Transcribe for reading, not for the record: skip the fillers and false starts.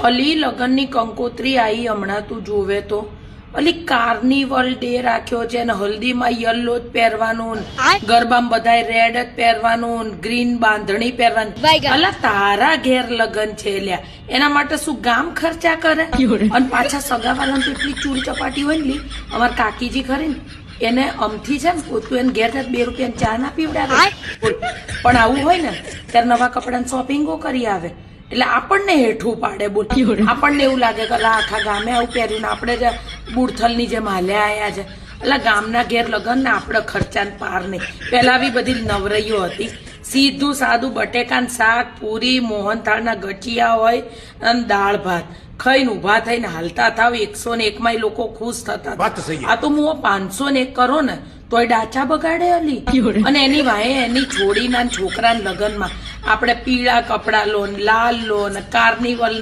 અલી લગનની કંકોત્રી આવી હમણાં તું જોવે તો અલી કાર્નિવલ ડે રાખ્યો છે ને હલ્દીમાં યલો જ પહેરવાનું ગરબામાં બધાય રેડ જ પહેરવાનું ગ્રીન બાંધણી પહેરવાની અલા તારા ઘેર લગન છે લ્યા એના માટે શું ગામ ખર્ચા કરે અને પાછા સગાવાળાને તો એટલી ચૂડ ચપાટી હોય ને અમાર કાકીજી ખરી ને એને અમથી છે ને તું એને ઘેર 2 રૂપિયા ચા ના પીવડાવે પણ આવું હોય ને ત્યારે નવા કપડાની શોપિંગો કરી આવે એટલે આપણને હેઠું પાડે બોલ આપણને એવું લાગે કે આખા ગામે આવું પહેર્યું ને આપણે જે બુડથલની જેમ હાલ્યા આયા છે એટલે ગામના ઘેર લગન ને આપણે ખર્ચાને પાર નહીં પેલા આવી બધી નવરઈઓ હતી સીધું સાદું બટેકાનું શાક પૂરી મોહનથાળના ગઠિયા હોય અને દાળ ભાત ખાઈને ઉભા થઈને હાલતા થાવ 101 માં લોકો ખુશ થતા આ તો હું 501 કરો ને તોય ડાચા બગાડે અલી અને એની વાહે એની છોડીના છોકરાના લગનમાં આપણે પીળા કપડા લો લાલ લો કાર્નિવલ